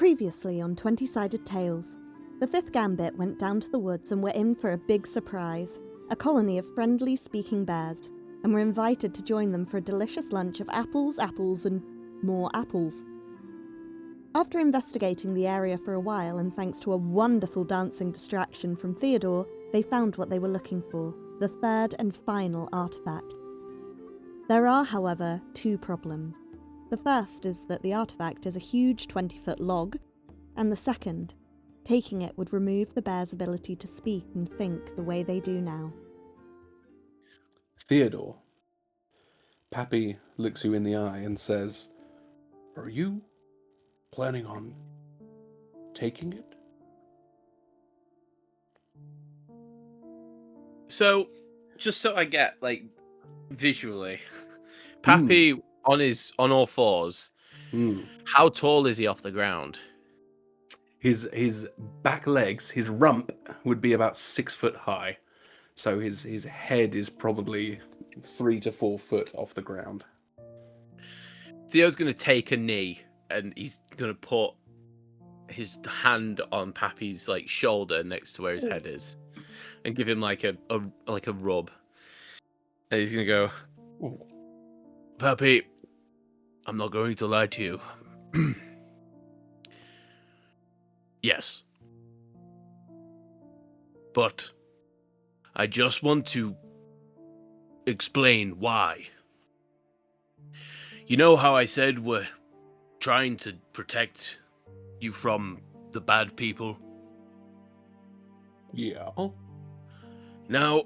Previously on 20-Sided Tales, the 5th Gambit went down to the woods and were in for a big surprise, a colony of friendly speaking bears, and were invited to join them for a delicious lunch of apples, and more apples. After investigating the area for a while and thanks to a wonderful dancing distraction from Theodore, they found what they were looking for, the 3rd and final artefact. There are, however, 2 problems. The first is that the artefact is a huge 20-foot log, and the second, taking it would remove the bear's ability to speak and think the way they do now. Theodore, Pappy looks you in the eye and says, "Are you planning on taking it?" So, just so I get, visually, Pappy on all fours, how tall is he off the ground? His back legs, his rump would be about 6 foot high. So his head is probably 3 to 4 foot off the ground. Theo's going to take a knee and he's going to put his hand on Pappy's shoulder next to where his head is and give him like a rub. And he's going to go, "Pappy, I'm not going to lie to you. Yes. But I just want to explain why. You know how I said we're trying to protect you from the bad people? Yeah. Now,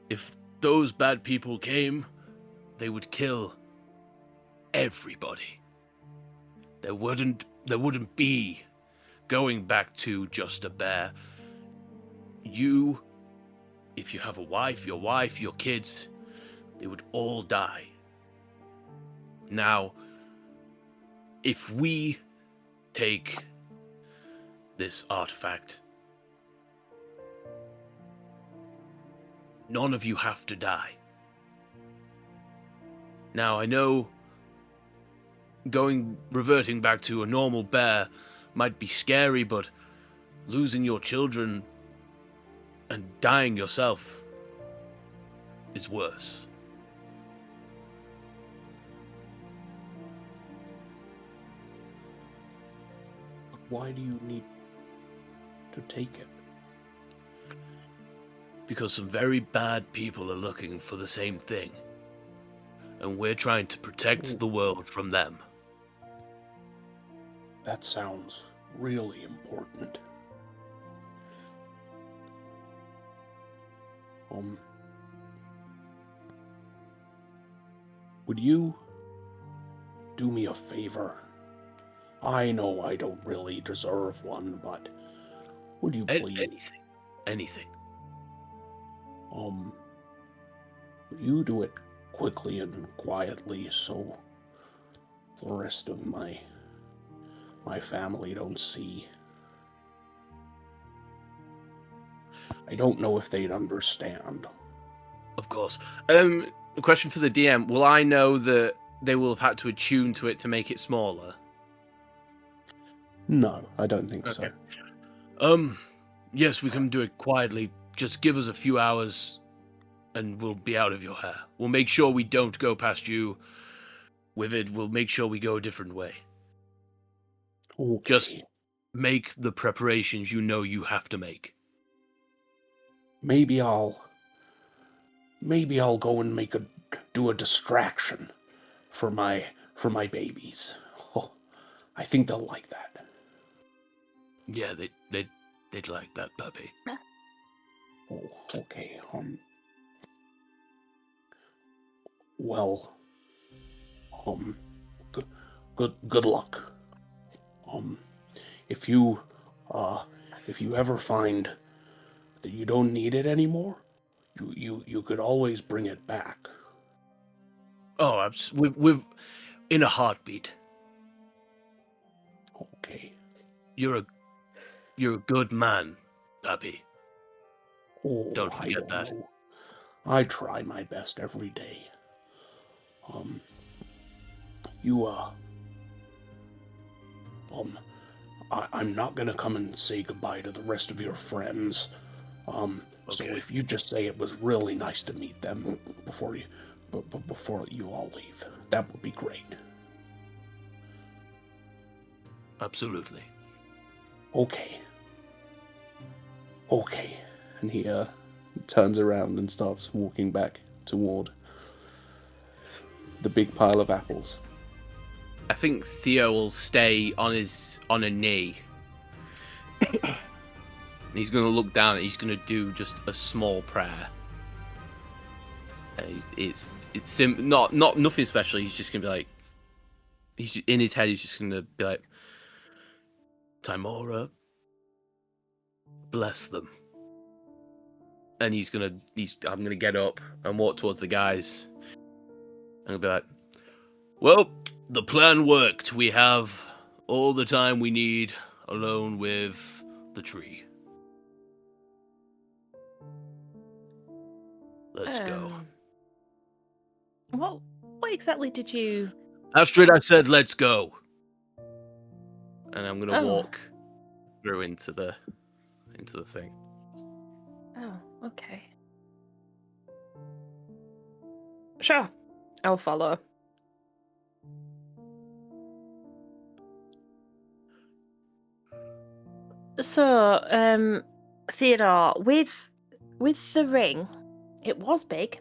if those bad people came, they would kill everybody. There wouldn't be going back to just a bear. You, if you have a wife, your kids, they would all die. Now, if we take this artifact, none of you have to die. Now, I know reverting back to a normal bear might be scary, but losing your children and dying yourself is worse. Why do you need to take it? Because some very bad people are looking for the same thing. And we're trying to protect the world from them. That sounds really important. Would you do me a favor? I know I don't really deserve one, but would you please? Anything. Would you do it quickly and quietly so the rest of my family don't see? I don't know if they'd understand. Of course. A question for the DM. Will I know that they will have had to attune to it to make it smaller? No, I don't think so. Yes, we can do it quietly. Just give us a few hours and we'll be out of your hair. We'll make sure we don't go past you with it. We'll make sure we go a different way. Okay. Just make the preparations you know you have to make. Maybe I'll go and do a distraction for my babies. Oh, I think they'll like that. Yeah, they'd like that, puppy. Oh, okay. Well, good luck. If you ever find that you don't need it anymore, you could always bring it back. Oh, we've in a heartbeat. Okay. You're a good man, puppy. Oh, Don't forget that. know. I try my best every day. I'm not gonna come and say goodbye to the rest of your friends. So Okay. if you just say it was really nice to meet them before you all leave, that would be great. Absolutely. Okay. And he turns around and starts walking back toward the big pile of apples. I think Theo will stay on a knee. He's going to look down and he's going to do just a small prayer. It's not nothing special. He's just going to be like, in his head, he's just going to be like, Timora, bless them. And I'm going to get up and walk towards the guys. And I'll be like, well, the plan worked. We have all the time we need alone with the tree. Let's go. What exactly did you... Astrid, I said let's go. And I'm going to Oh. walk through into the thing. Oh, okay. Sure, I'll follow. So, Theodore, with the ring, it was big.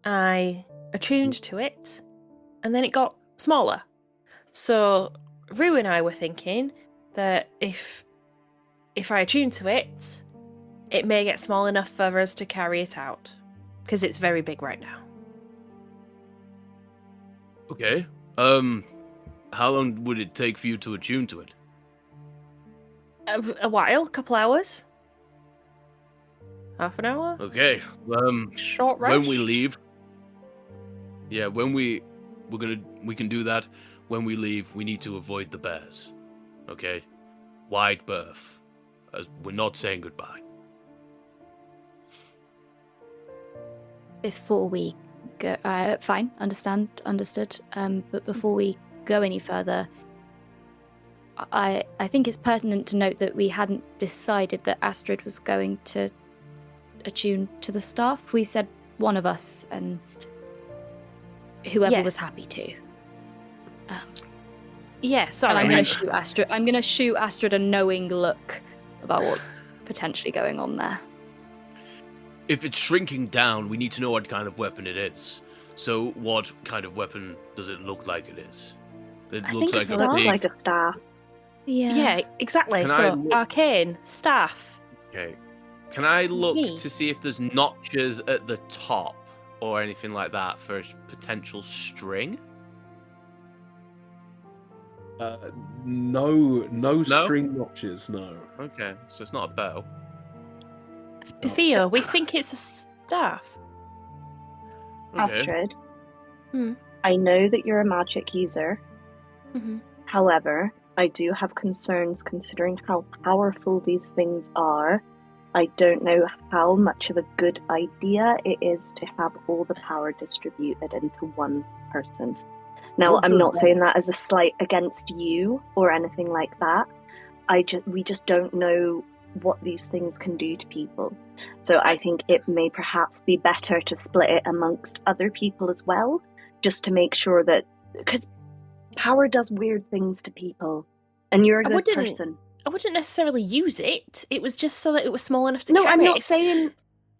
I attuned to it, and then it got smaller. So, Rue and I were thinking that if I attune to it, it may get small enough for us to carry it out, because it's very big right now. Okay. How long would it take for you to attune to it? A while, a couple hours. Half an hour? Okay. Short rest? When we leave. Yeah, we can do that. When we leave, we need to avoid the bears. Okay? Wide berth. As we're not saying goodbye. Before we go, fine, understood. But before we go any further, I think it's pertinent to note that we hadn't decided that Astrid was going to attune to the staff. We said one of us, and whoever was happy to. Yeah, sorry. And I'm going to shoot Astrid. I'm going to shoot Astrid a knowing look about what's potentially going on there. If it's shrinking down, we need to know what kind of weapon it is. So, what kind of weapon does it look like it is? It I looks think it's like a a staff. big... like a staff. Yeah, exactly. Can I So, look- arcane, staff. Okay. Can I look Me? to see if there's notches at the top or anything like that for a potential string? No string notches, no. Okay, so it's not a bow. Theo, we think it's a staff. Okay. Astrid, Hmm. I know that you're a magic user. Mm-hmm. However, I do have concerns considering how powerful these things are. I don't know how much of a good idea it is to have all the power distributed into one person. Now, What I'm does not that- saying that as a slight against you or anything like that. We just don't know what these things can do to people. So I think it may perhaps be better to split it amongst other people as well, just to make sure that, because power does weird things to people, and you're a I good wouldn't- person. I wouldn't necessarily use it. It was just so that it was small enough to No, carry. I'm not It's- saying.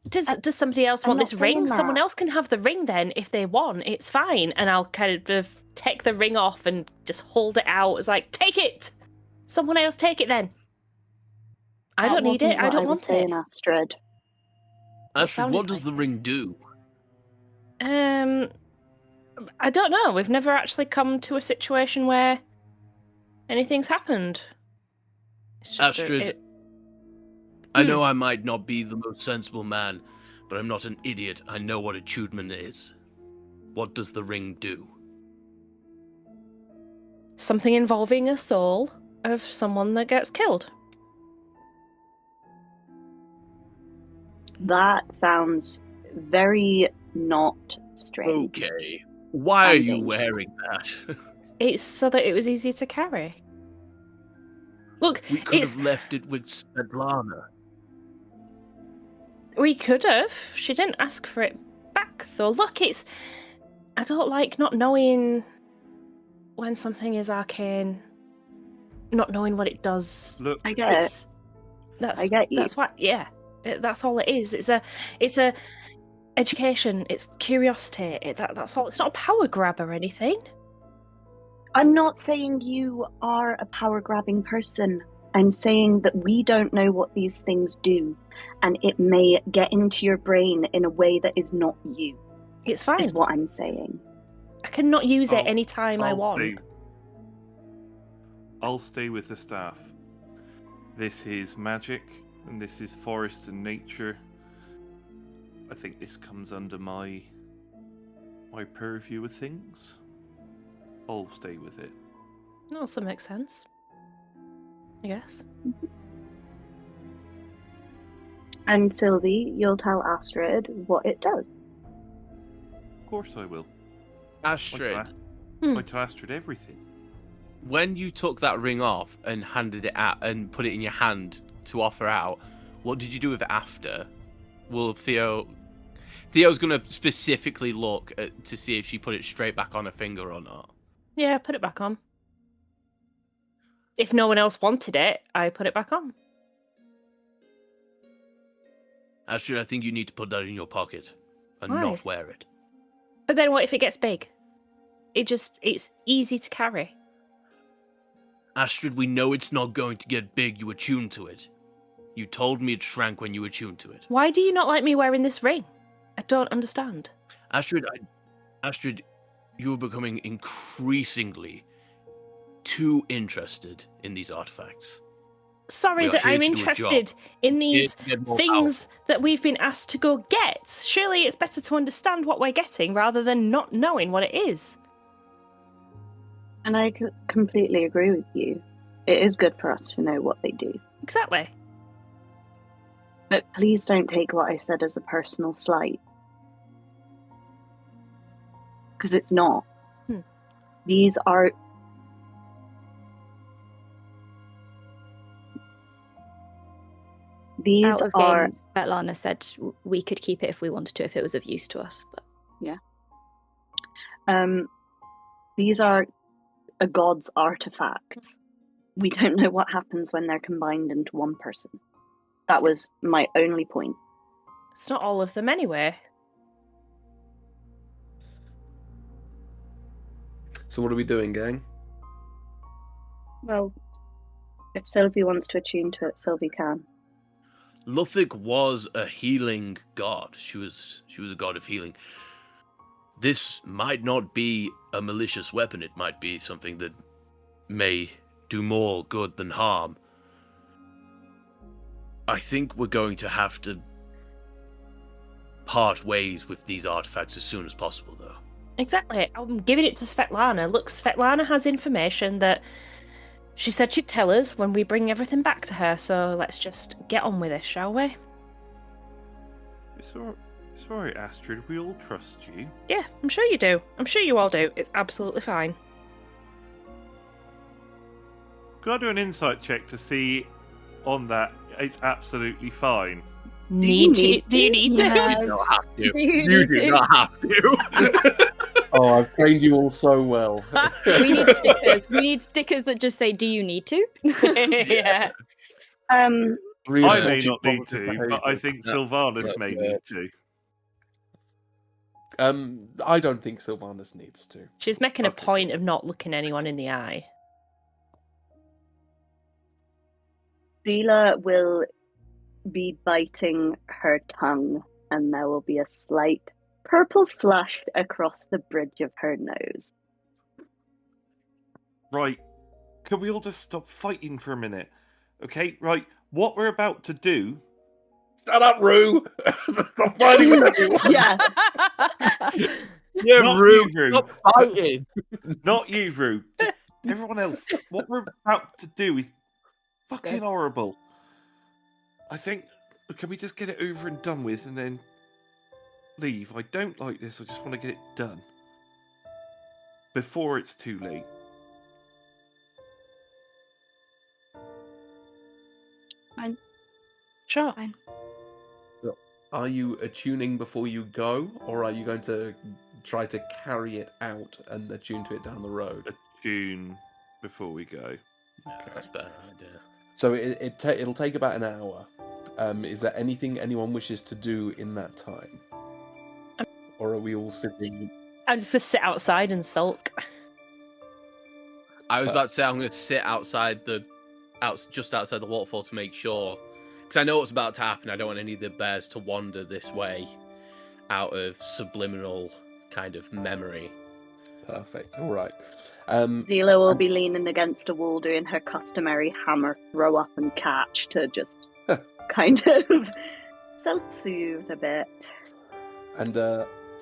Does somebody else I'm want not this ring? saying Someone that. else can have the ring then if they want. It's fine. And I'll kind of take the ring off and just hold it out. It's like, take it! Someone else take it then. I don't need it. I don't want it. Astrid. Astrid, sounded what does like the ring do? I don't know. We've never actually come to a situation where anything's happened. It's just Astrid, I know I might not be the most sensible man, but I'm not an idiot. I know what attunement is. What does the ring do? something involving a soul of someone that gets killed. That sounds very not strange. Okay. Why are you Finding. wearing that? It's so that it was easier to carry. Look, We could it's have left it with Svetlana. we could have. She didn't ask for it back, though. Look, it's I don't like not knowing when something is arcane, not knowing what it does. Look, I get it. It's that's I get you. that's what that's all it is. It's a education. It's curiosity. That's all. It's not a power grab or anything. I'm not saying you are a power grabbing person. I'm saying that we don't know what these things do, and it may get into your brain in a way that is not you. It's fine. Is what I'm saying. I can not use it I'll- anytime I want. I'll stay with the staff. This is magic, and this is forest and nature. I think this comes under my purview of things. I'll stay with it. That also makes sense. Yes. And Sylvie, you'll tell Astrid what it does. Of course I will. Astrid, I tell Astrid everything. when you took that ring off and handed it out and put it in your hand to offer out, what did you do with it after? Will Theo's going to specifically look to see if she put it straight back on her finger or not. Yeah, put it back on. If no one else wanted it, I put it back on. Astrid, I think you need to put that in your pocket and Why? not wear it. But then what if it gets big? It's easy to carry. Astrid, we know it's not going to get big. You attuned to it. You told me it shrank when you attuned to it. Why do you not like me wearing this ring? I don't understand. Astrid, you are becoming increasingly too interested in these artifacts. Sorry We are that here I'm to do a interested job. in these Here to get more things that we've been asked to go get. Surely it's better to understand what we're getting rather than not knowing what it is. And I completely agree with you. It is good for us to know what they do. Exactly. But please don't take what I said as a personal slight. Because it's not. These are... These Out of are... game, Svetlana said we could keep it if we wanted to, if it was of use to us. But These are a god's artifacts. We don't know what happens when they're combined into one person. That was my only point. It's not all of them anyway. So what are we doing, gang? Well, if Sylvie wants to attune to it, Sylvie can. Luthic was a healing god. She was a god of healing. This might not be a malicious weapon. It might be something that may do more good than harm. I think we're going to have to part ways with these artifacts as soon as possible, though. Exactly. I'm giving it to Svetlana. Look, Svetlana has information that she said she'd tell us when we bring everything back to her, so let's just get on with this, shall we? It's all right, Astrid. We all trust you. Yeah, I'm sure you do. I'm sure you all do. It's absolutely fine. Could I do an insight check to see on that it's absolutely fine? Do you need to? Yeah. You don't have to. Do you You need do to? not have to. Oh, I've trained you all so well. we need stickers. We need stickers that just say, "Do you need to?" Yeah. Really I may awesome not need positive to, but I behaviour. think Sylvanus may need to. I don't think Sylvanus needs to. She's making a Okay. point of not looking anyone in the eye. Zila will be biting her tongue, and there will be a slight purple flush across the bridge of her nose. Right. Can we all just stop fighting for a minute? Okay, right. What we're about to do... Shut up, Rue! Stop fighting with everyone! Yeah. Yeah, Not Rube, you, Rube. stop fighting. Not you, Rue. Just everyone else. What we're about to do is fucking horrible. I think... Can we just get it over and done with and then leave? I don't like this. I just want to get it done. Before it's too late. Sure. Fine. So, are you attuning before you go, or are you going to try to carry it out and attune to it down the road? Attune before we go. That's better idea. So it'll take about an hour. Is there anything anyone wishes to do in that time? Or are we all sitting? I'm just going to sit outside and sulk. I was about to say I'm going to sit outside just outside the waterfall to make sure, because I know what's about to happen. I don't want any of the bears to wander this way out of subliminal kind of memory. Perfect. All right. Zila will be leaning against a wall doing her customary hammer throw up and catch to just kind of self-soothe a bit. And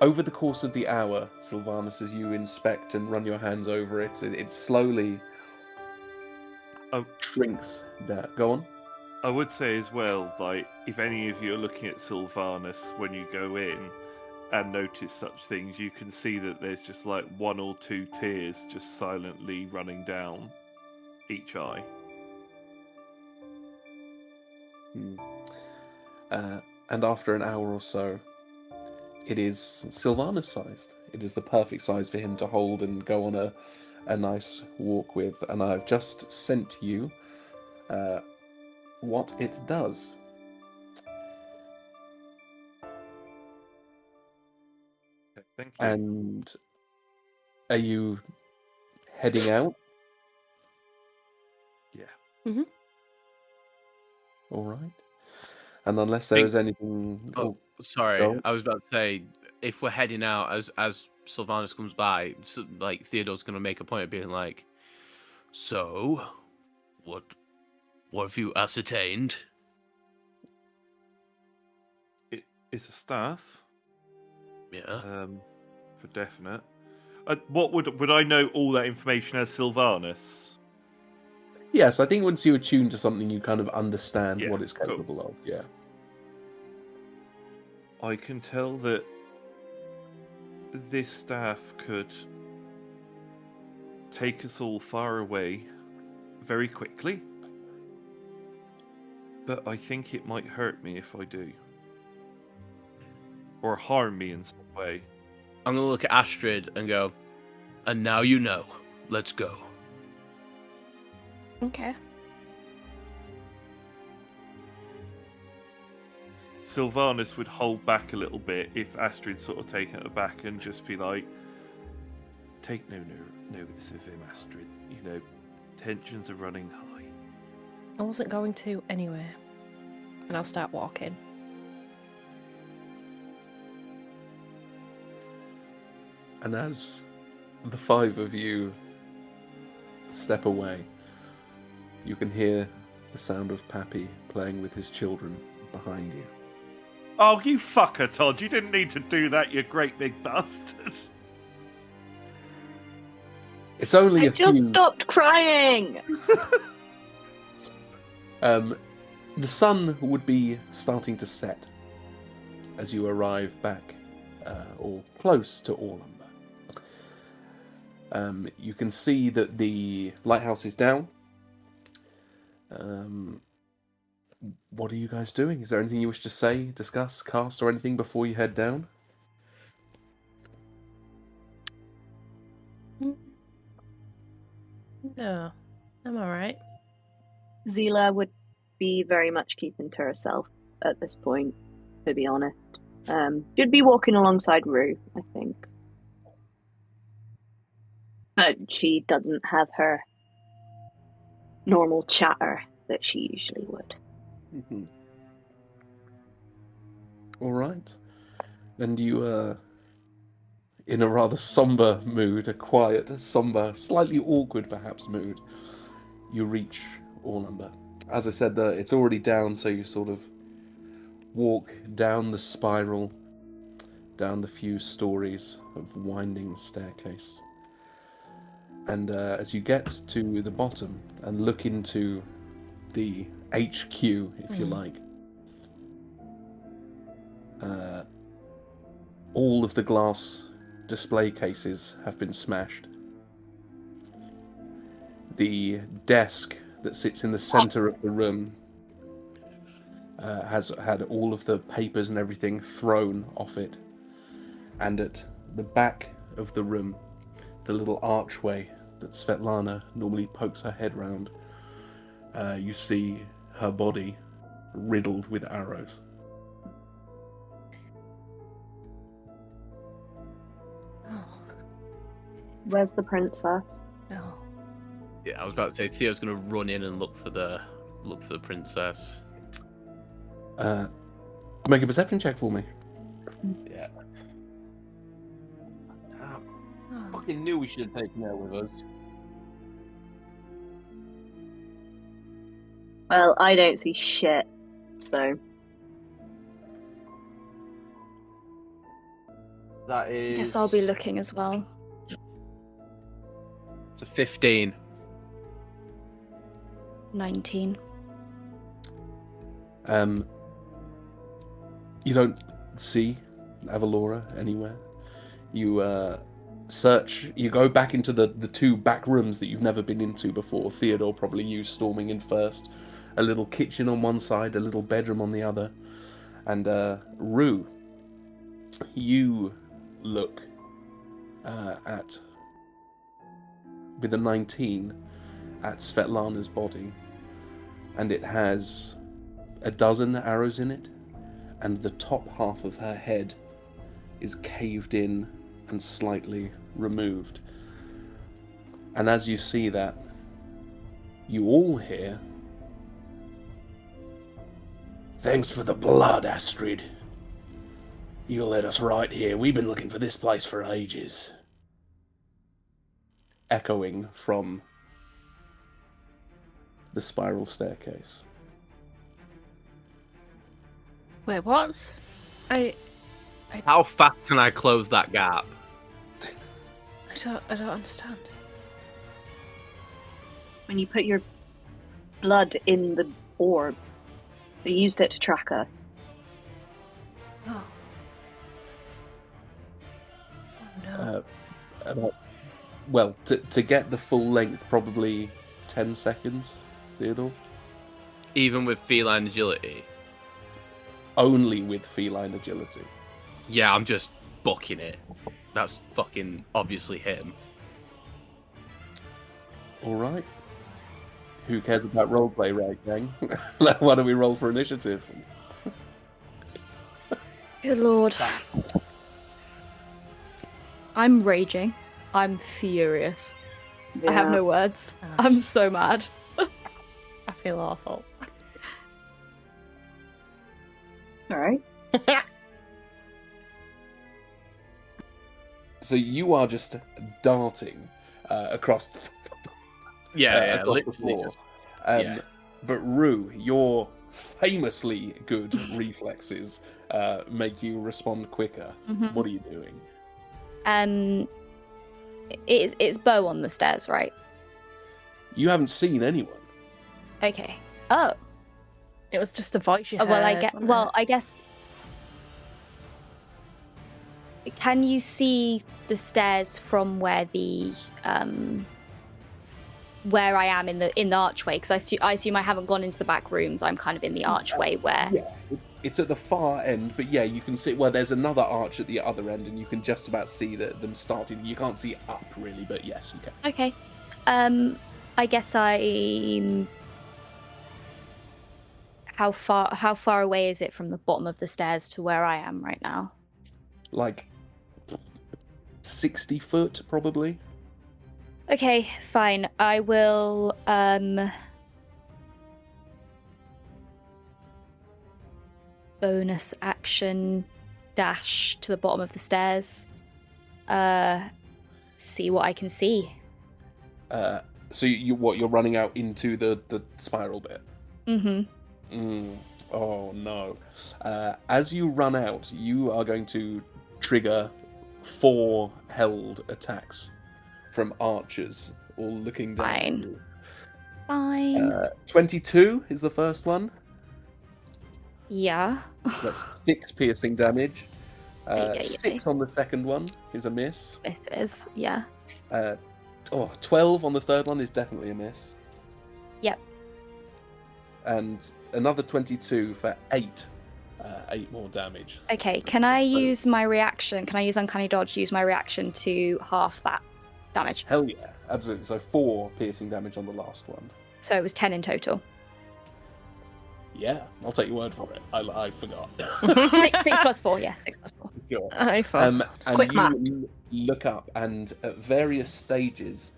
over the course of the hour, Sylvanus, as you inspect and run your hands over it, it slowly shrinks down. Go on. I would say as well, like, if any of you are looking at Sylvanus when you go in and notice such things, you can see that there's just like 1 or 2 tears just silently running down each eye. And after an hour or so, it is Sylvanus sized. It is the perfect size for him to hold and go on a nice walk with. And I've just sent you what it does. Thank you. And are you heading out? Yeah. Mm-hmm. All right. And unless there is anything... Sorry, go on. I was about to say, if we're heading out as Sylvanus comes by, like Theodore's going to make a point of being like, "So, what have you ascertained?" It's a staff. Yeah. For definite. What would I know all that information as Sylvanus? Yes, I think once you attune to something, you kind of understand Yeah, what it's cool. capable of. Yeah. I can tell that this staff could take us all far away very quickly, but I think it might hurt me if I do, or harm me in some way. I'm going to look at Astrid and go, "And now you know. Let's go." Okay. Sylvanus would hold back a little bit if Astrid sort of taken it aback and just be like, "Take no notice of him, Astrid. You know, tensions are running high." I wasn't going to anyway. And I'll start walking. And as the 5 of you step away, you can hear the sound of Pappy playing with his children behind you. Oh, you fucker, Todd! You didn't need to do that, you great big bastard. It's only I a just few... stopped crying! The sun would be starting to set as you arrive back, or close to Orlumbor. You can see that the lighthouse is down. What are you guys doing? Is there anything you wish to say, discuss, cast, or anything before you head down? No, I'm alright. Zila would be very much keeping to herself at this point, to be honest. She'd be walking alongside Rue, I think. But she doesn't have her normal chatter that she usually would. Mm-hmm. All right. And you, in a rather somber mood, a quiet, somber, slightly awkward perhaps mood, you reach Orlumbor. As I said, it's already down, so you sort of walk down the spiral, down the few stories of winding staircase. And as you get to the bottom and look into the HQ, if you like, all of the glass display cases have been smashed. The desk that sits in the center of the room has had all of the papers and everything thrown off it. And at the back of the room, the little archway that Svetlana normally pokes her head round, you see her body riddled with arrows. Oh, Where's the princess? no. Yeah, I was about to say Theo's gonna run in and look for the princess. Make a perception check for me. Yeah. Damn. Oh. Fucking knew we should have taken her with us. Well, I don't see shit, so That is. Guess I'll be looking as well. It's a 15. 19. You don't see Avalora anywhere. You search. You go back into the two back rooms that you've never been into before. Theodore probably you storming in first. A little kitchen on one side, a little bedroom on the other, and Rue, you look at with a 19 at Svetlana's body, and it has a dozen arrows in it, and the top half of her head is caved in and slightly removed. And as you see that, you all hear, "Thanks for the blood, Astrid. You led us right here. We've been looking for this place for ages." Echoing from the spiral staircase. Wait, what? How fast can I close that gap? I don't understand. when you put your blood in the orb, they used it to track her. Oh. Oh no. Well, to get the full length, probably 10 seconds, Theodore. Even with feline agility? Only with feline agility. Yeah, I'm just booking it. That's fucking obviously him. Alright. Who cares about roleplay, right, gang? Why don't we roll for initiative? Good lord. I'm raging. I'm furious. I have no words. I'm so mad. I feel awful. Alright. So you are just darting across the Yeah, across the literally floor. just. But Rue, your famously good reflexes make you respond quicker. Mhm. What are you doing? It's Bo on the stairs, right? You haven't seen anyone. Okay. Oh. It was just the voice you Oh, heard. well, wasn't it? I guess. Can you see the stairs from where the where I am in the archway? Because I assume I haven't gone into the back rooms. I'm kind of in the archway where. Yeah, it's at the far end, but yeah, you can see. Well, there's another arch at the other end, and you can just about see them starting. You can't see up really, but yes, you can. Okay. I guess I'm. How far away is it from the bottom of the stairs to where I am right now? Like 60 foot, probably. Okay, fine. I will bonus action dash to the bottom of the stairs. See what I can see. So you're running out into the spiral bit. Mm-hmm. Oh no. As you run out, you are going to trigger 4 held attacks from archers, all looking down. Fine. at you. Fine. 22 is the first one. Yeah. That's 6 piercing damage. Ay. 6 on the second one is a miss. This is, yeah. 12 on the third one is definitely a miss. Yep. and another 22 for 8 more damage. Okay, can I use my reaction? Can I use Uncanny Dodge, use my reaction to half that damage? Hell yeah, absolutely. So 4 piercing damage on the last one. So it was 10 in total. Yeah, I'll take your word for it. I forgot. 6 plus 4, yeah. 6 plus 4. Sure. I thought. And Quick you maths. look up, and at various stages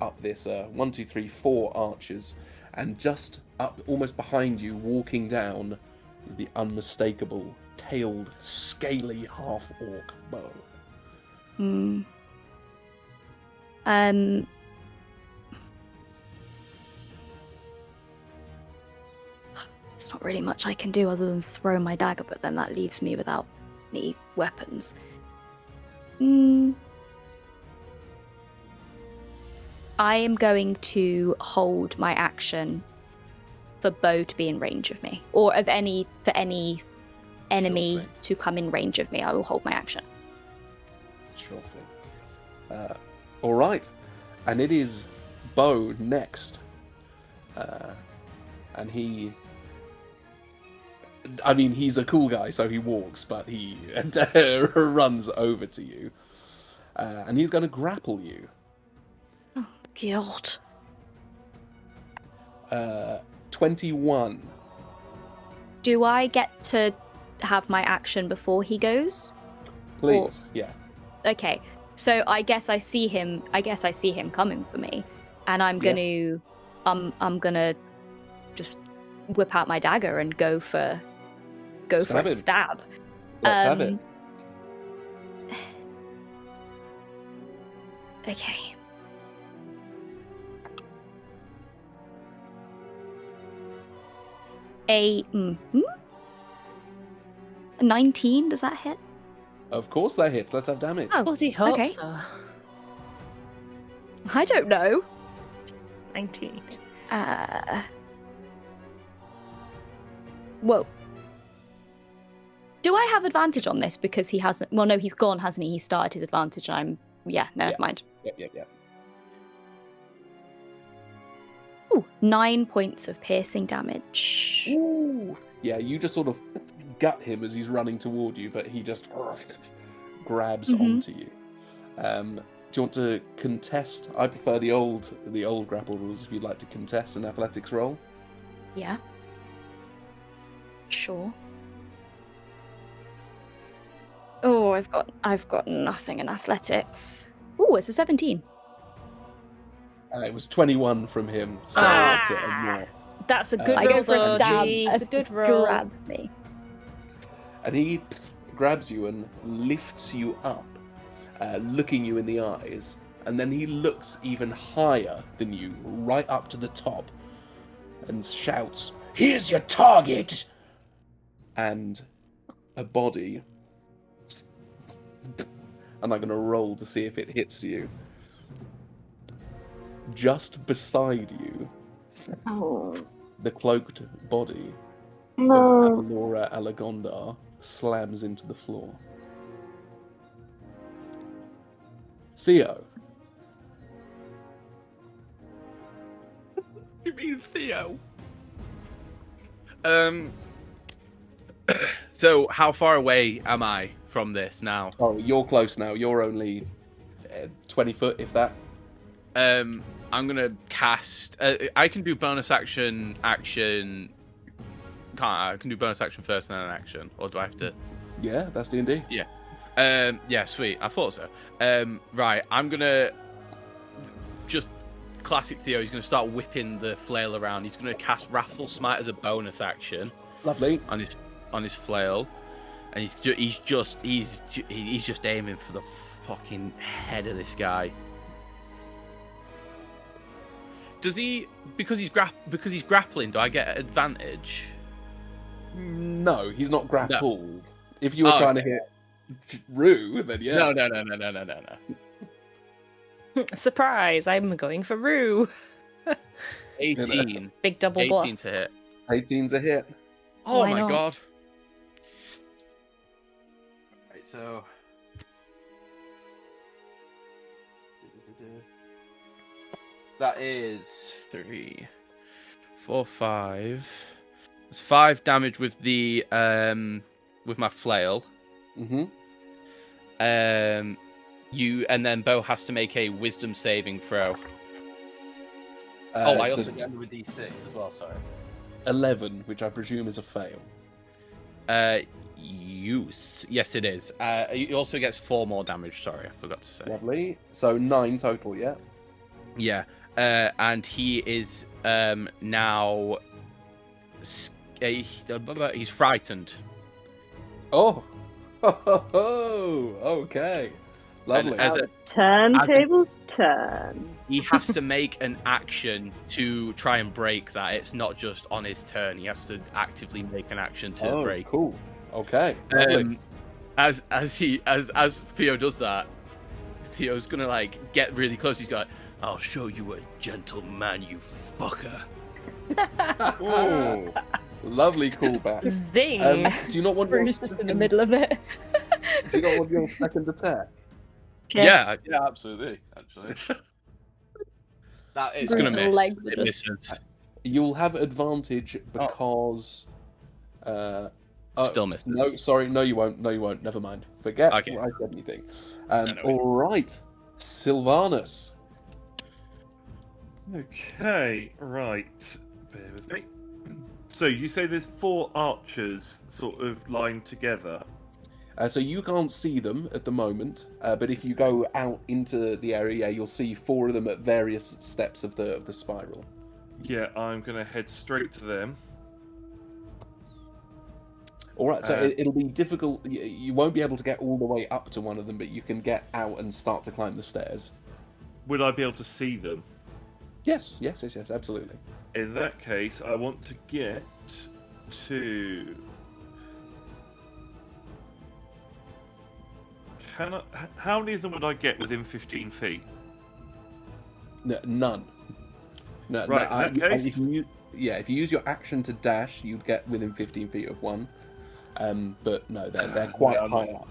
up this 1, 2, 3, 4 archers, and just up, almost behind you, walking down, is the unmistakable, tailed, scaly half-orc bow. There's not really much I can do other than throw my dagger, but then that leaves me without any weapons. I am going to hold my action for Bo to be in range of me, or for any enemy Sure thing. to come in range of me. I will hold my action. Sure thing. All right, and it is Bo next, and he. I mean, he's a cool guy, so he walks, but he runs over to you, and he's going to grapple you. God. 21. Do I get to have my action before he goes? Please, yeah. Okay, so I guess I see him coming for me, and I'm Yeah. gonna just whip out my dagger and go for Stab a him. stab. Let's have it. Okay. A 19, does that hit? Of course that hits. Let's have damage. Oh, Bloody hope okay. so. I don't know. 19. Whoa. Do I have advantage on this because he hasn't? Well, no, he's gone, hasn't he? He started his advantage. Never mind. Yep. Ooh, 9 points of piercing damage. Ooh. Yeah, you just sort of gut him as he's running toward you, but he just grabs onto you. Do you want to contest? I prefer the old grapple rules. If you'd like to contest an athletics roll. Yeah. Sure. Oh, I've got nothing in athletics. Ooh, it's a 17. It was 21 from him, so Ah. it's more. That's a good I I roll, go for a though, stab. G. It's a good roll. Grabs me. And he grabs you and lifts you up, looking you in the eyes, and then he looks even higher than you, right up to the top, and shouts, "Here's your target!" And a body, and I'm going to roll to see if it hits you. Just beside you, Oh, the cloaked body no. of Laura Alagondar slams into the floor. Theo. You mean Theo? So how far away am I from this now? Oh, you're close now. You're only 20 foot, if that. I'm gonna cast. I can do bonus action. Can't I can do bonus action first and then an action, or do I have to? Yeah, that's D&D. Yeah, sweet. I thought so. Right, I'm gonna just classic Theo. He's gonna start whipping the flail around. He's gonna cast Wrathful Smite as a bonus action Lovely. on his flail, and he's just aiming for the fucking head of this guy. Does he because he's grappling? Do I get advantage? No, he's not grappled. If you were trying to hit Rue, then yeah. No. Surprise! I'm going for Rue. 18. Big double bluff. 18 to hit. 18's a hit. Oh Why my not? god. Right, so. That is 3, 4, 5. It's 5 damage with the with my flail. Mm-hmm. And then Bo has to make a wisdom saving throw. I also get with D6 as well. Sorry. 11, which I presume is a fail. Yes, it is. He also gets 4 more damage. Sorry, I forgot to say. Lovely. So 9 total, yeah. Yeah, and he is now he's frightened. Oh, okay, lovely. And as Turntables turn. he has to make an action to try and break that. It's not just on his turn. He has to actively make an action to break. Cool. Okay. Lovely. As Theo does that, Theo's gonna like get really close. He's got, "I'll show you a gentleman, you fucker." Oh, lovely callback. Zing! Do you not want your Bruce just in the middle of it. Do you not want your second attack? Yeah, absolutely. Actually, that is Bruce's gonna miss. legs It are misses. You'll have advantage because. Still misses. No, sorry, no, you won't. No, you won't. Never mind. Forget Okay. what I said anything. All right, Sylvanus. Okay, right. Bear with me. So you say there's 4 archers sort of lined together. So you can't see them at the moment, but if you go out into the area, you'll see 4 of them at various steps of the spiral. Yeah, I'm gonna head straight to them. All right, so it'll be difficult. You won't be able to get all the way up to one of them, but you can get out and start to climb the stairs. Would I be able to see them? Yes, absolutely. In that case, I want to get to. How many of them would I get within 15 feet? None. No, Right, in that case... if you use your action to dash, you'd get within 15 feet of one. But no, they're quite high up.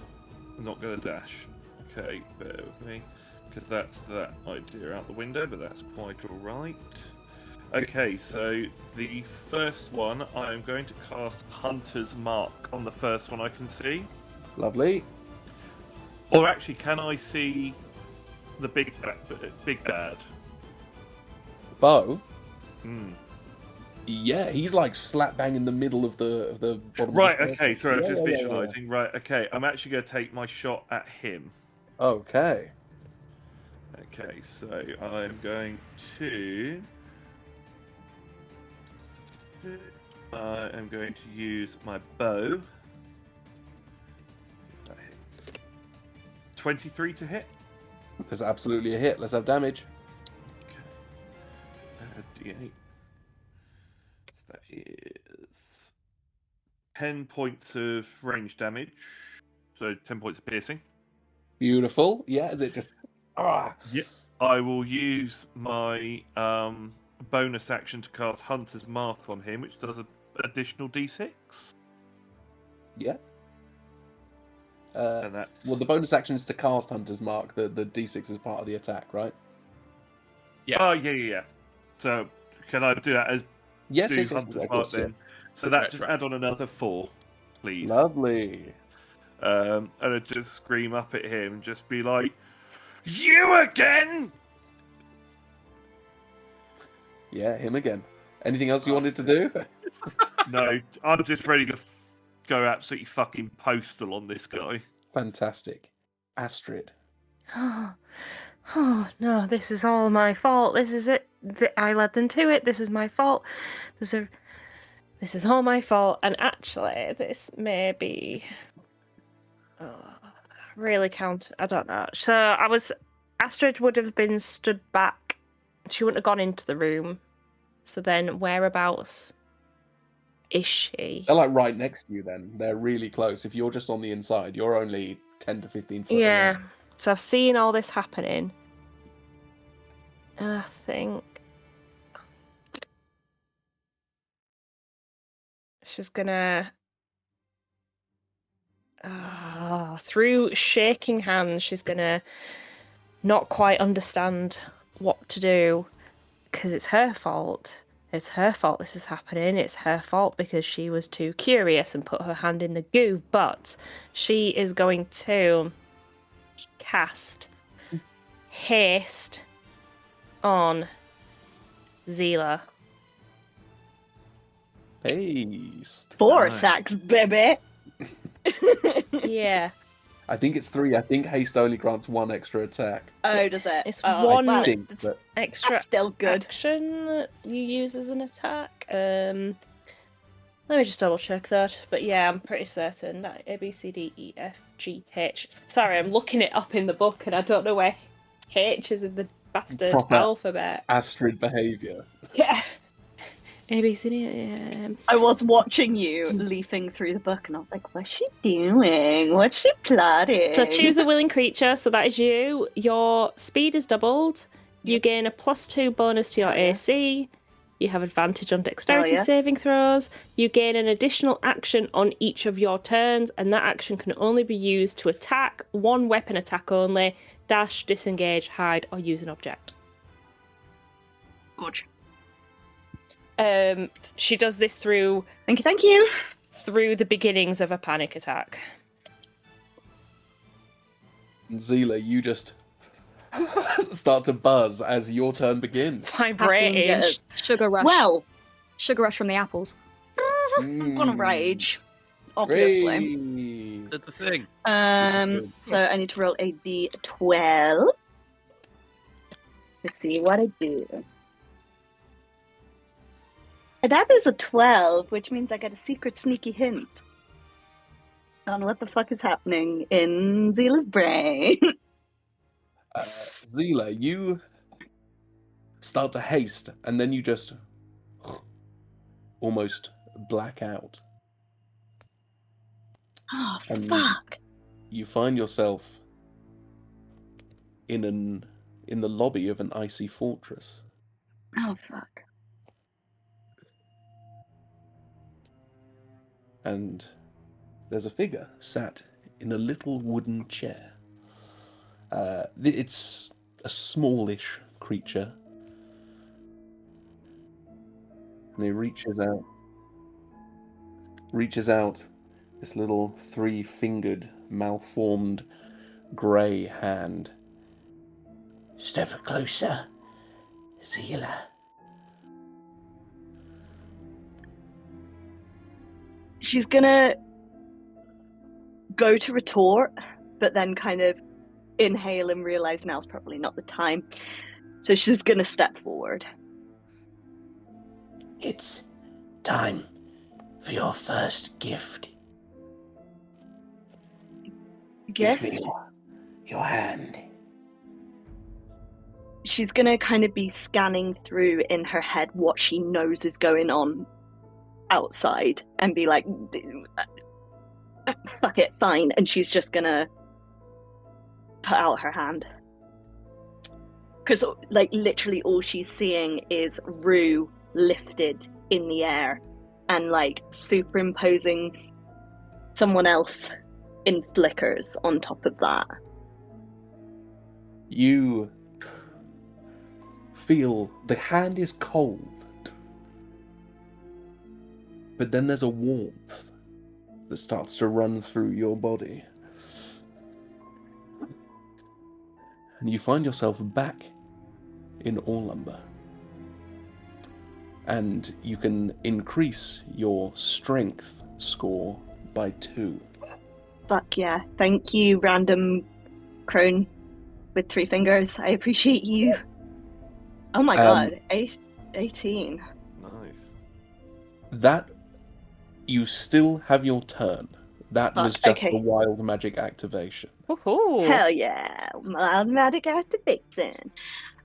I'm not going to dash. Okay, bear with me. Because that's that idea out the window, but that's quite alright. Okay, so the first one, I am going to cast Hunter's Mark on the first one I can see. Lovely. Or actually, can I see the big bad? Bo? Hmm. Yeah, he's like slap bang in the middle of the bottom. Right, of the okay, sorry, I'm just yeah. visualising. Right, okay, I'm actually going to take my shot at him. Okay. Okay, so I'm going to... I am going to use my bow. If that hits. 23 to hit. There's absolutely a hit. Let's have damage. Okay. D8. That is 10 points of range damage. So 10 points of piercing. Beautiful. Yeah, is it just... Yep. I will use my bonus action to cast Hunter's Mark on him, which does an additional D6. Yeah. And that's... Well, the bonus action is to cast Hunter's Mark. The D6 is part of the attack, right? Yeah. Oh, yeah. So, can I do that as Yes, do yes, Hunter's of Mark course, then? So that just add on another 4, please. Lovely. And I'd just scream up at him and just be like, "You again!" Yeah, him again. Anything else you wanted to do? No, I'm just ready to go absolutely fucking postal on this guy. Fantastic. Astrid. Oh no, this is all my fault. This is it. I led them to it. This is my fault. This is all my fault. And actually, this may be really count. I don't know. So Astrid would have been stood back. She wouldn't have gone into the room. So then, whereabouts is she? They're like right next to you then. They're really close. If you're just on the inside, you're only 10 to 15 foot Yeah. away. So I've seen all this happening. And I think she's gonna through shaking hands, she's gonna not quite understand what to do because it's her fault. it's her fault this is happening. It's her fault because she was too curious and put her hand in the goo. But she is going to cast haste on Zila. Haste. 4 Nice. attacks, baby. Yeah. I think it's 3. I think haste only grants 1 extra attack. Oh, does it? It's Oh, one well, think, it's- but Extra that's still good. action that you use as an attack. Let me just double check that. But yeah, I'm pretty certain that A, B, C, D, E, F, G, H. Sorry, I'm looking it up in the book and I don't know where H is in the bastard Proper alphabet. Astrid behaviour. Yeah. A, B, C, D, I was watching you leafing through the book, and I was like, "What's she doing? What's she plotting?" So choose a willing creature. So that is you. Your speed is doubled. You gain a +2 bonus to your Oh, yeah. AC. You have advantage on dexterity Oh, yeah. saving throws. You gain an additional action on each of your turns, and that action can only be used to attack, 1 weapon attack only, dash, disengage, hide, or use an object. Good. She does this through Thank you. the beginnings of a panic attack. Zila, you just start to buzz as your turn begins. Vibrating. Yes. Sugar rush. Well, Sugar rush from the apples. I'm gonna rage, obviously. Hey. That's the thing. So I need to roll a d12. Let's see what I do. And that is a 12, which means I get a secret sneaky hint on what the fuck is happening in Zila's brain. Zila, you start to haste, and then you just almost black out. Oh, And fuck. you find yourself in the lobby of an icy fortress. Oh, fuck. And there's a figure sat in a little wooden chair. It's a smallish creature. And he reaches out this little 3-fingered, malformed, grey hand. Step closer, Zila. She's gonna go to retort, but then kind of inhale and realize now's probably not the time. So she's gonna step forward. It's time for your first gift. Gift? Give me your hand. She's gonna kind of be scanning through in her head what she knows is going on outside and be like, fuck it, fine. And she's just gonna put out her hand. Because, like, literally all she's seeing is Rue lifted in the air and, like, superimposing someone else in flickers on top of that. You feel the hand is cold, but then there's a warmth that starts to run through your body. And you find yourself back in Orlumbor. And you can increase your strength score by 2. Fuck yeah. Thank you, random crone with 3 fingers. I appreciate you. Oh my god, 18. Nice. That, you still have your turn. That was just okay. a wild magic activation. Woohoo! Hell yeah. Mild magic activation.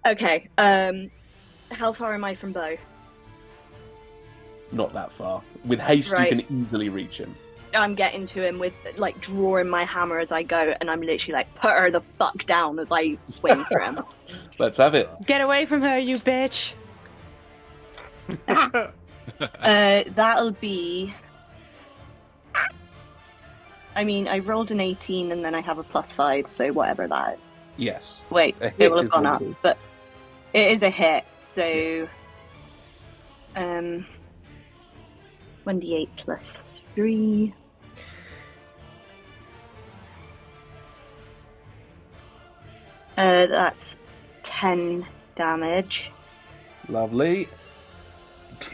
Okay, how far am I from Bo? Not that far. With haste, Right. you can easily reach him. I'm getting to him with, like, drawing my hammer as I go, and I'm literally like, put her the fuck down as I swing for him. Let's have it. Get away from her, you bitch! That'll be... I mean, I rolled an 18 and then I have a +5, so whatever that is. Yes. Wait, A hit it will is have gone what up, it is. but it is a hit, so 1d8 plus 3. That's 10 damage. Lovely.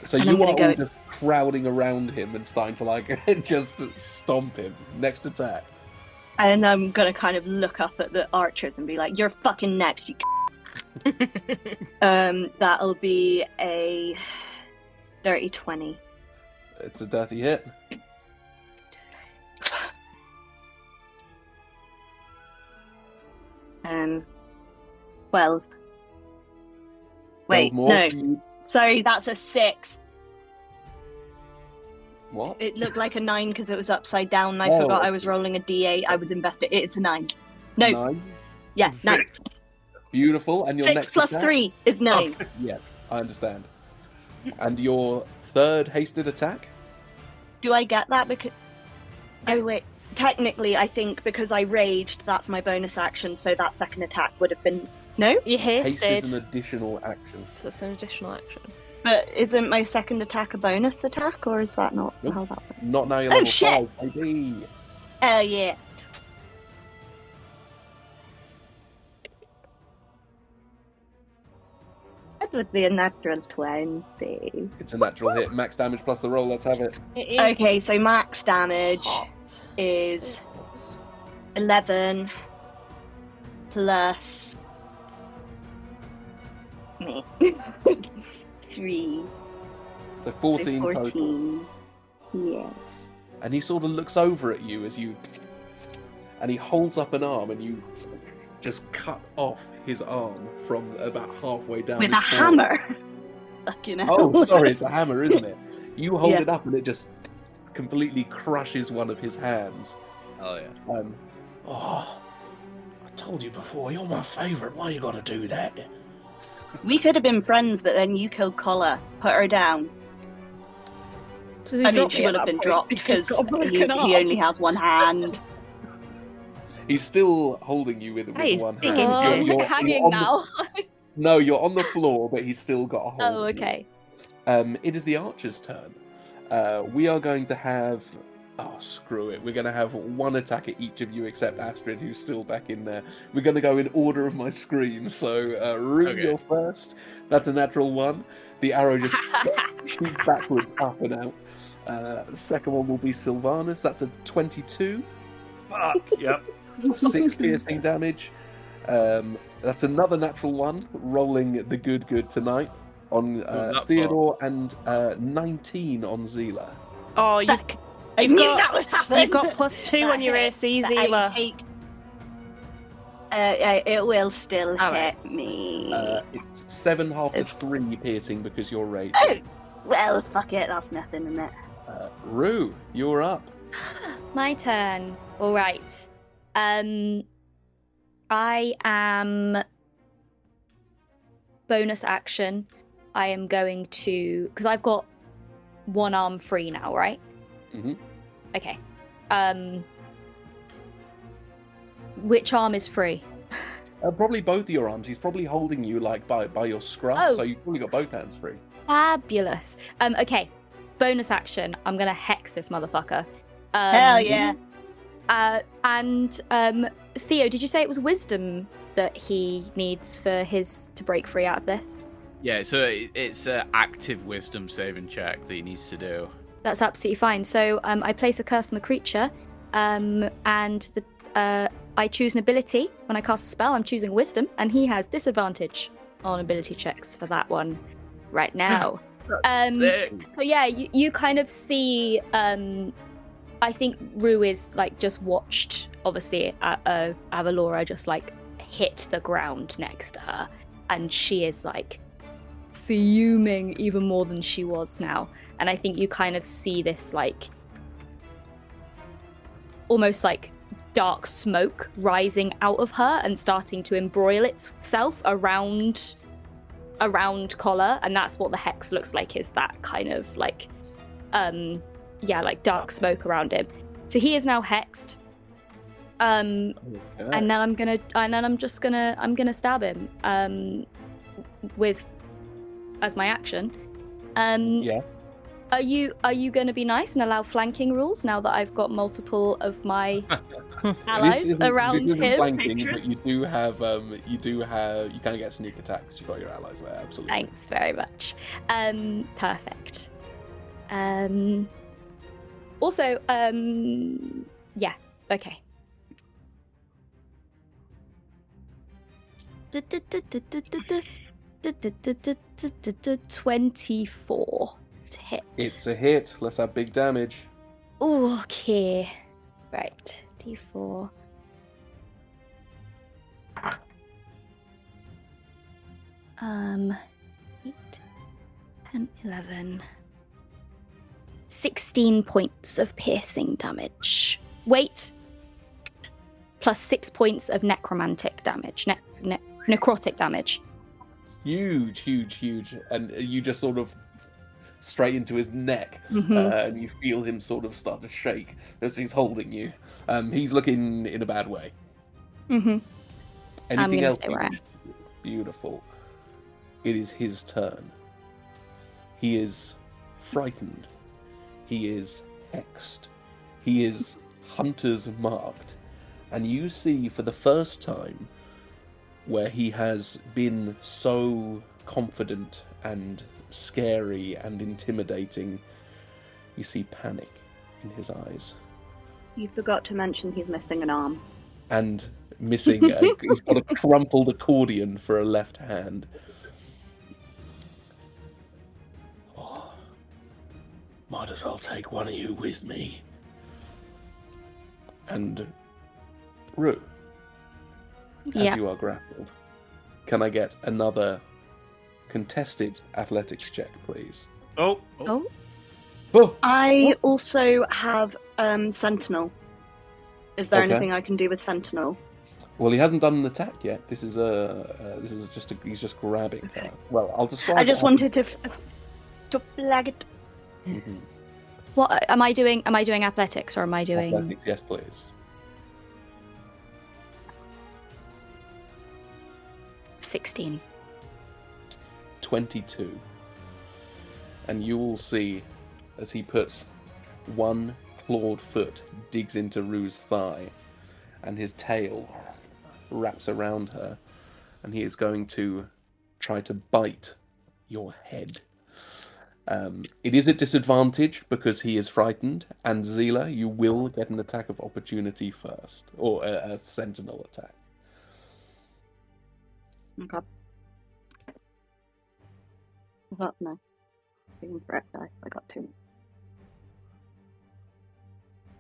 So And you I'm are gonna all go- just crowding around him and starting to like just stomp him. Next attack. And I'm gonna kind of look up at the archers and be like, "You're fucking next, you." That'll be a dirty 20. It's a dirty hit. 12. 12 Wait, more. no. Sorry, that's a 6. What? It looked like a 9 because it was upside down. And I Oh, forgot I I was see. rolling a d8. I was invested. It's a 9. No. 9. Yeah, 9. Beautiful. And your 6 next plus attack? 3 is 9. Yeah, I understand. And your third hasted attack? Do I get that? Because oh wait, technically I think because I raged, that's my bonus action. So that second attack would have been no. You Haste hasted. is an additional action. So that's an additional action. But isn't my second attack a bonus attack, or is that not Nope. how that works? Not now you're Oh, level shit. 5, baby. Oh yeah. That would be a natural 20. It's a natural hit. Max damage plus the roll. Let's have it. It is Okay, so max damage hot. is 11 plus me. 3. So 14 so total. 14. Yeah. And he sort of looks over at you as you... And he holds up an arm and you just cut off his arm from about halfway down With his a forearm. hammer. Fucking hell. Oh, sorry, it's a hammer, isn't it? You hold Yeah. it up and it just completely crushes one of his hands. Oh yeah. Oh, I told you before, you're my favourite. Why you gotta do that? We could have been friends, but then you killed Collar. Put her down. Does he I mean, drop she me at would have that been point? dropped If he's because got a broken he arm? only has one hand. He's still holding you with Hey, he's one big hand. into it. You're hanging on the- now. No, you're on the floor, but he's still got a hold. Oh, of you. okay. It is the archer's turn. We are going to have... Oh, screw it. We're going to have one attack at each of you except Astrid, who's still back in there. We're going to go in order of my screen. So, Rue, Okay. you're first. That's a natural 1. The arrow just shoots backwards, up and out. The second one will be Sylvanus. That's a 22. Fuck, yep. 6 piercing damage. That's another natural 1, rolling the good tonight on that Theodore, and 19 on Zila. Oh, you've Fuck. I you've knew got- that would happen. you've got +2 on your AC, That I Zila. take- it will still hit Alright. me. It's 7 half to It's- 3 piercing because you're raging. Oh, well, fuck it. That's nothing, isn't it? Rue, you're up. My turn. All right. I am bonus action. I am going to because I've got one arm free now, right? Mhm. Okay. Which arm is free? Probably both of your arms. He's probably holding you like by your scruff, Oh. so you've probably got both hands free. Fabulous. Okay. Bonus action. I'm gonna hex this motherfucker. Hell yeah. And Theo, did you say it was wisdom that he needs for his to break free out of this? Yeah, so it's an active wisdom saving check that he needs to do. That's absolutely fine. So I place a curse on the creature, and I choose an ability. When I cast a spell, I'm choosing wisdom, and he has disadvantage on ability checks for that one right now. Sick. So yeah, you kind of see. I think Rue is like just watched. Obviously, Avalora just like hit the ground next to her, and she is like fuming even more than she was now. And I think you kind of see this like almost like dark smoke rising out of her and starting to embroil itself around Collar, and that's what the hex looks like, is that kind of like like dark smoke around him. So he is now hexed. And then I'm gonna stab him with as my action. Yeah. Are you going to be nice and allow flanking rules now that I've got multiple of my allies around this isn't him? flanking, but you kind of get sneak attack because you've got your allies there. Absolutely. Thanks very much. Perfect. Also, yeah, okay. 24 to hit. It's a hit. Let's have big damage. Okay. Right. D4. Um, 8, 10, 11. 16 points of piercing damage. Wait. Plus 6 points of necromantic damage. Necrotic damage. Huge. And you just sort of straight into his neck, Mhm. and you feel him sort of start to shake as he's holding you. He's looking in a bad way. Mm-hmm. I'm Anything gonna else? stay where I am. Beautiful. It is his turn. He is frightened. He is hexed. He is hunter's marked. And you see for the first time where he has been so confident and scary and intimidating, you see panic in his eyes. You forgot to mention he's missing an arm. And missing, he's got a crumpled accordion for a left hand. Oh, might as well take one of you with me. And Rue, as Yeah. you are grappled, can I get another contested athletics check, please? Oh, Oh. Oh, I also have Sentinel. Is there Okay. anything I can do with Sentinel? well, he hasn't done an attack yet. This is he's just grabbing her. Well, I'll describe. I just what wanted to flag it. Mhm. What am I doing? Am I doing athletics or am I doing? Athletics, yes, please. 16. 22. And you will see as he puts one clawed foot, digs into Rue's thigh, and his tail wraps around her, and he is going to try to bite your head. It is at disadvantage because he is frightened, and Zila, you will get an attack of opportunity first, or a sentinel attack. Okay. Is that no? It's the incorrect dice. I got 2.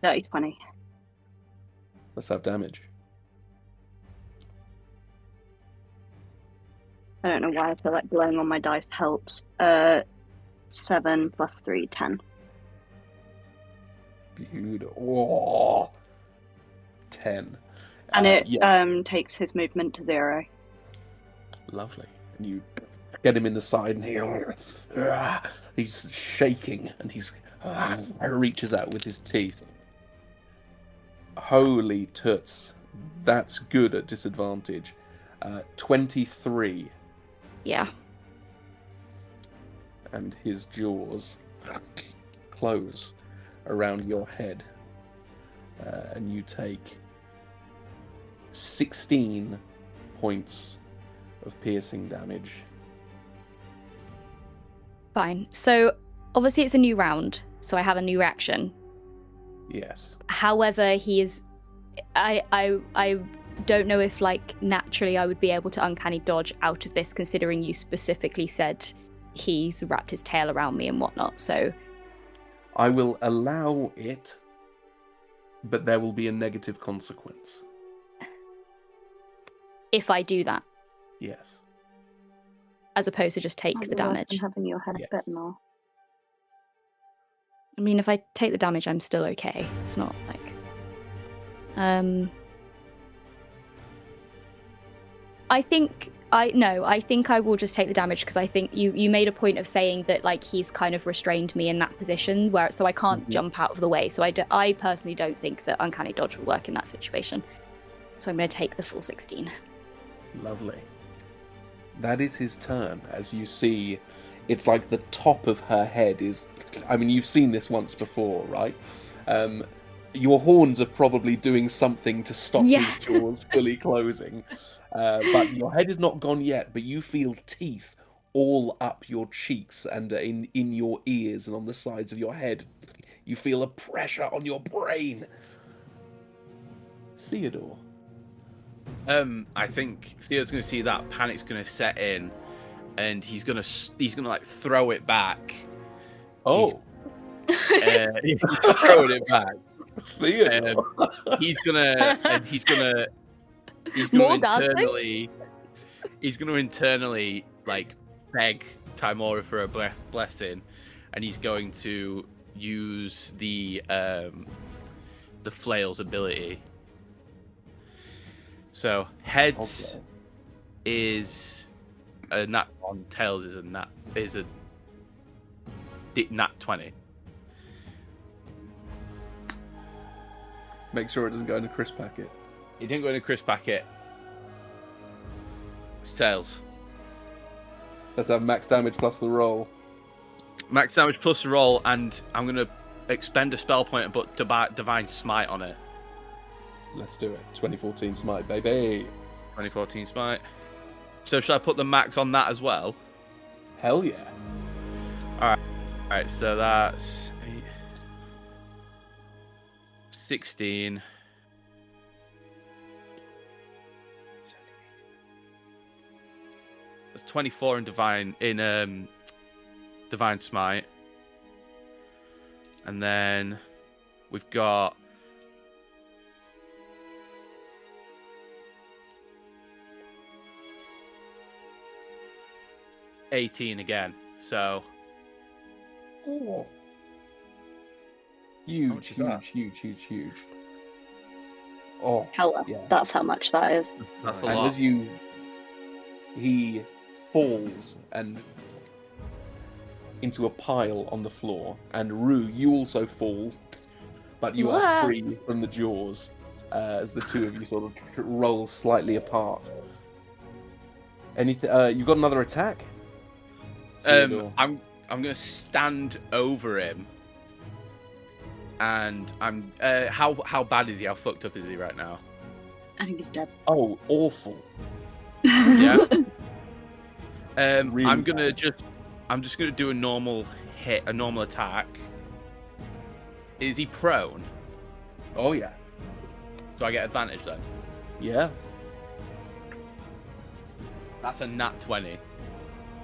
30, 20. Let's have damage. I don't know why I feel like blowing on my dice helps. 7 plus 3, 10. Beautiful. 10. And it yeah. takes his movement to 0. Lovely. And you get him in the side, and he's shaking, and he reaches out with his teeth. Holy toots. That's good at disadvantage. 23. Yeah. And his jaws close around your head. And you take 16 points of piercing damage. Fine. So obviously it's a new round, so I have a new reaction. Yes. However, he is. I don't know if like naturally I would be able to uncanny dodge out of this, considering you specifically said he's wrapped his tail around me and whatnot. So I will allow it, but there will be a negative consequence. if I do that, Yes. as opposed to just take Might the be worse damage. than having your head Yes. bitten off. I mean, if I take the damage, I'm still okay. It's not like. I think I will just take the damage because I think you made a point of saying that like he's kind of restrained me in that position where so I can't jump out of the way. So I personally don't think that uncanny dodge will work in that situation. So I'm going to take the full 16. Lovely. That is his turn. As you see, it's like the top of her head is... I mean, you've seen this once before, right? Your horns are probably doing something to stop Yeah. his jaws fully closing. But your head is not gone yet, but you feel teeth all up your cheeks and in your ears and on the sides of your head. You feel a pressure on your brain. Theodore. I think Theo's going to see that panic's going to set in, and he's going to like throw it back. Oh, He's just throwing it back. Theodore. He's gonna More dancing? he's gonna internally like beg Timora for a blessing, and he's going to use the flail's ability. So heads is a nat 1, tails is a nat 20. Make sure it doesn't go in a crisp packet. He didn't go in a crisp packet. It's tails. Let's have max damage plus the roll. Max damage plus the roll, and I'm going to expend a spell point and put Divine Smite on it. Let's do it. 2014 smite, baby. 2014 Smite. So should I put the max on that as well? Hell yeah. Alright, so that's 8, 16. That's 24 in Divine Smite. And then we've got 18 again. So Oh. much is that? Huge. Oh, Hella. yeah. That's how much that is. that's a And lot. as he falls and into a pile on the floor, and Rue, you also fall, but you are What? free from the jaws as the two of you sort of roll slightly apart. Anything? You got another attack? Theodore? I'm gonna stand over him, and I'm how bad is he? How fucked up is he right now? I think he's dead. Oh, awful! Yeah. Really I'm bad. just gonna do a normal hit, a normal attack. Is he prone? Oh yeah, So I get advantage then. yeah. That's a nat 20.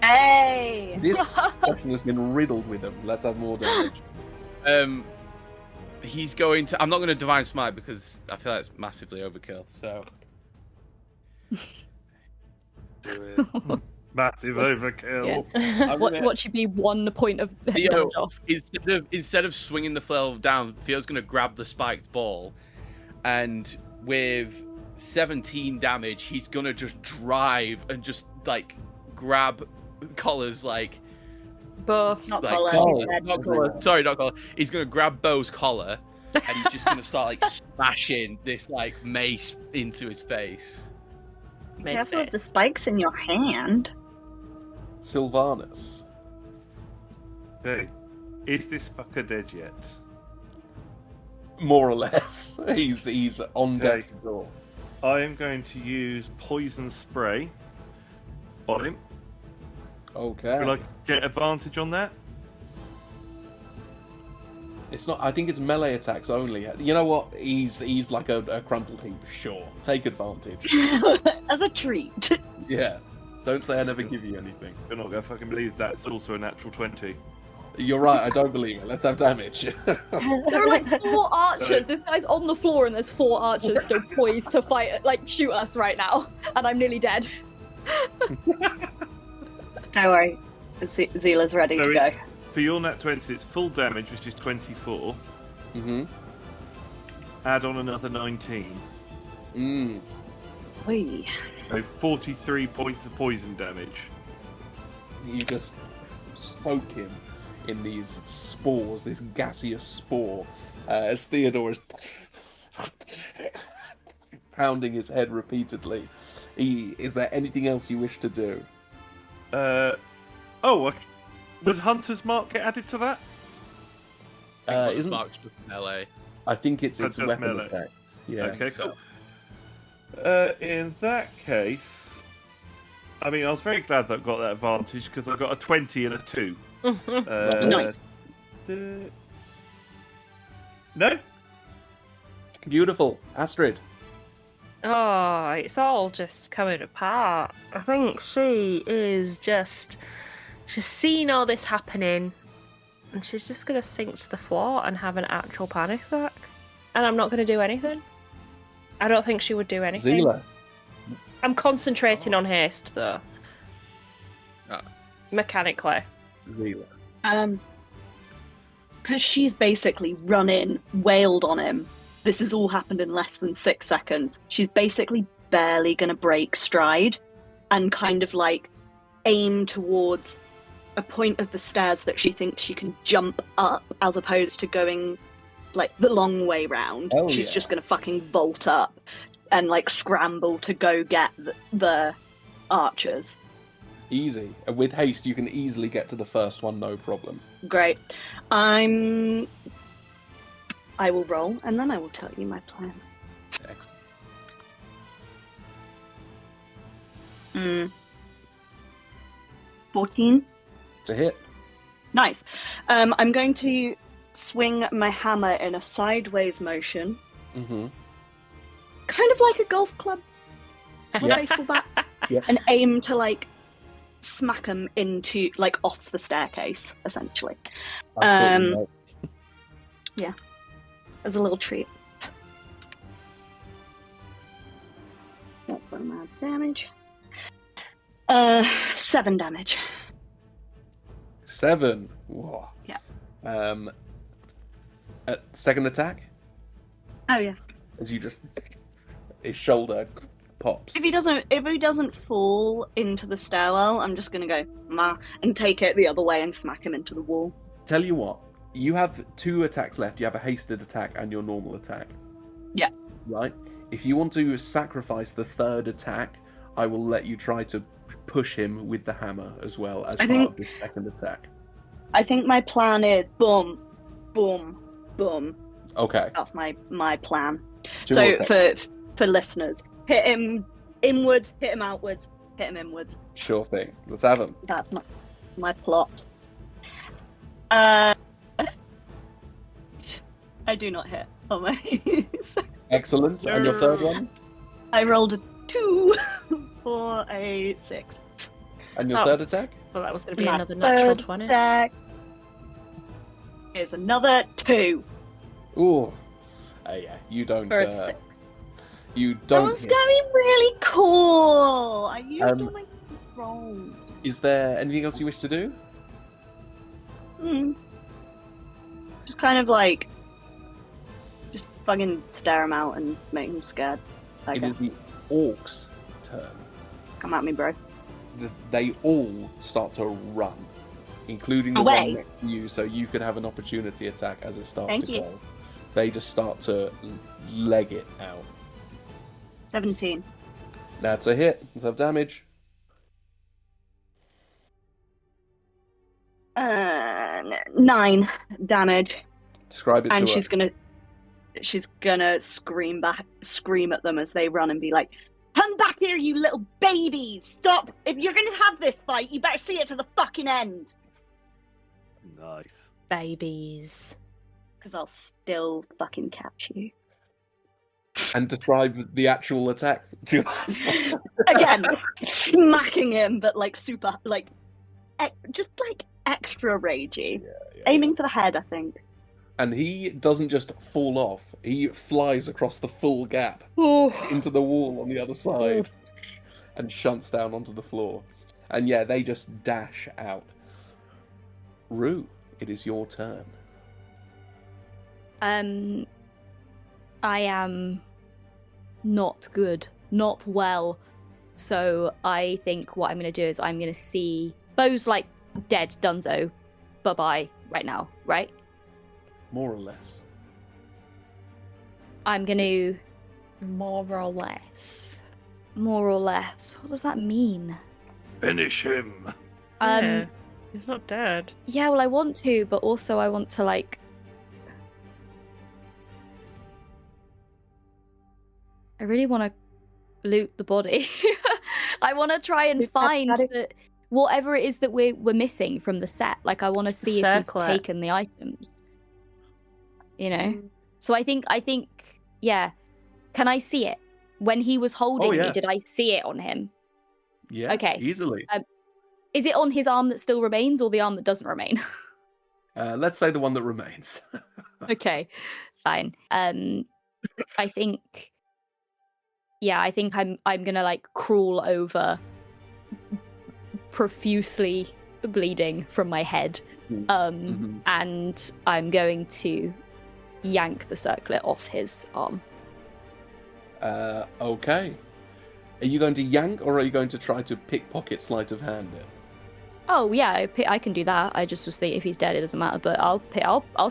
Hey! This session has been riddled with them. Let's have more damage. He's going to. I'm not going to divine smite because I feel like it's massively overkill. So Do it. Massive overkill. Yeah. I'm What gonna- what should be 1 point of Theo, damage off? instead of swinging the flail down, Theo's going to grab the spiked ball, and with 17 damage, he's going to just drive and just like grab collars like. Buff. Not Like, collar. collar. he's dead. Not collar. Sorry, not collar. He's gonna grab Bo's collar, and he's just gonna start like smashing this like mace into his face. Careful with the spikes in your hand. Sylvanus. Hey, is this fucker dead yet? More or less. He's on death's Okay. door. I am going to use poison spray on him. Okay. Will I get advantage on that? It's not. I think it's melee attacks only. You know what? He's like a crumpled heap. Sure, take advantage. As a treat. Yeah. Don't say I never give you anything. You're not going to fucking believe that's also a natural 20. You're right. I don't believe it. Let's have damage. There are like 4 archers. This guy's on the floor and there's 4 archers still poised to fight, like shoot us right now. And I'm nearly dead. Don't worry. Zila's ready So to go. it's, for your nat 20, it's full damage, which is 24. Mm-hmm. Add on another 19. Whee. So 43 points of poison damage. You just soak him in these spores, this gaseous spore, as Theodore is pounding his head repeatedly. Is there anything else you wish to do? I Would Hunter's Mark get added to that? Isn't Mark's just melee. I think it's That's just weapon melee. attack. Yeah. Okay, so- cool. In that case, I mean, I was very glad that I got that advantage because I got a 20 and a 2. Nice. No? Beautiful, Astrid. Oh, it's all just coming apart. I think she is just. She's seen all this happening, and she's just gonna sink to the floor and have an actual panic attack. And I'm not gonna do anything. I don't think she would do anything. Zila. I'm concentrating on haste, though. Mechanically. Zila. Because she's basically run in, wailed on him. This has all happened in less than 6 seconds. She's basically barely going to break stride and kind of like aim towards a point of the stairs that she thinks she can jump up as opposed to going like the long way round. Oh, She's yeah. just going to fucking vault up and like scramble to go get the archers. Easy. And with haste, you can easily get to the first one, no problem. Great. I will roll, and then I will tell you my plan. Excellent. 14. It's a hit. Nice. I'm going to swing my hammer in a sideways motion, Mm-hmm. kind of like a golf club with a Yeah. baseball bat, Yeah. and aim to like smack them into like off the staircase, essentially. Absolutely not. As a little treat. Not for mad damage. 7 damage. 7. Whoa. Yeah. Second attack, Oh yeah. as you just his shoulder pops. If he doesn't fall into the stairwell, I'm just gonna go ma and take it the other way and smack him into the wall. Tell you what, you have 2 attacks left. You have a hasted attack and your normal attack. Yeah. Right? If you want to sacrifice the third attack, I will let you try to push him with the hammer as well as I part think- of the second attack. I think my plan is boom, boom, boom. Okay. That's my plan. Two So more attacks. for listeners, hit him inwards, hit him outwards, hit him inwards. Sure thing. Let's have him. That's my plot. I do not hit on my. Excellent. And your third one? I rolled a 2 for a 6. And your Oh. third attack? Well, that was going to be My another natural third 20. attack is another 2 Ooh. Yeah. You don't. for a 6. You That don't. was hit. going really cool. I used all my rolls. Is there anything else you wish to do? Just kind of like, just fucking stare him out and make him scared. I It is guess. the orcs' turn. Come at me, bro. They all start to run, including the Away. one next to you, so you could have an opportunity attack as it starts Thank to you. go. They just start to leg it out. 17. That's a hit. Let's have damage. 9 damage, Describe it and to she's gonna scream at them as they run and be like, "Come back here, you little babies! Stop! If you're gonna have this fight, you better see it to the fucking end, Nice. Babies. because I'll still fucking catch you." and describe the actual attack to us. Again, smacking him, but like super, like, just like extra ragey. Aiming for the head, I think. And he doesn't just fall off, he flies across the full gap into the wall on the other side and shunts down onto the floor. And yeah, they just dash out. Rue, it is your turn. I am not good, not well. So I think what I'm going to do is I'm going to see Bo's like dead, Dunzo, bye-bye right now, right? More or less. I'm going to More or less. more or less. What does that mean? Finish him. Um, Yeah. He's not dead. Yeah, well, I want to, but also I want to, like... I really want to loot the body. I want to try and find whatever it is that we're missing from the set. Like, I want to see if he's taken the items. You know? So I think, yeah. Can I see it? When he was holding me, did I see it on him? Yeah, okay. Easily. Is it on his arm that still remains or the arm that doesn't remain? Let's say the one that remains. Okay, fine. I think... Yeah, I think I'm gonna, like, crawl over, profusely bleeding from my head, and I'm going to yank the circlet off his arm. Okay. Are you going to yank, or are you going to try to pickpocket sleight of hand it? Oh yeah, I can do that. I just was thinking if he's dead, it doesn't matter. But I'll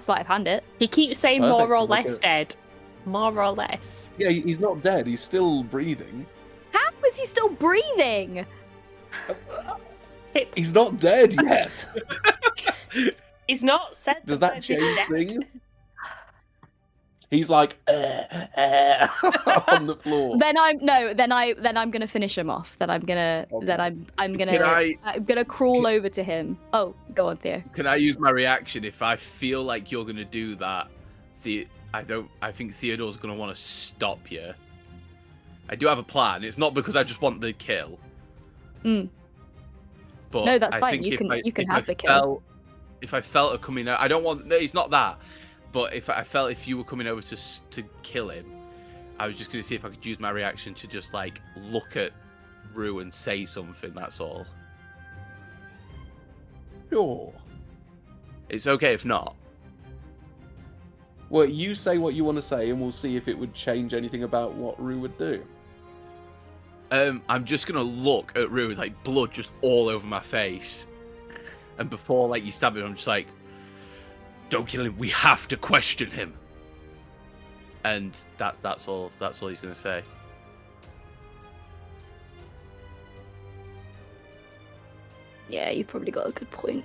sleight of hand it. He keeps saying Perfect, more or so less dead. More or less. Yeah, he's not dead. He's still breathing. How is he still breathing? He's not dead yet. He's not said. Does that change dead. things? He's like on the floor. Then I'm gonna finish him off. I'm gonna crawl over to him. Oh, go on, Theo. Can I use my reaction if I feel like you're gonna do that? I think Theodore's gonna want to stop you. I do have a plan. It's not because I just want the kill. But no, that's I fine. think You can have the kill. If I felt it coming out, I don't want. No, it's not that. But if I felt if you were coming over to kill him, I was just gonna see if I could use my reaction to just like look at Rue and say something. That's all. Sure. It's okay if not. Well, you say what you want to say, and we'll see if it would change anything about what Rue would do. I'm just gonna look at Rue with like blood just all over my face, and before like you stab him, I'm just like, "Don't kill him. We have to question him." And that's all. That's all he's gonna say. Yeah, you've probably got a good point.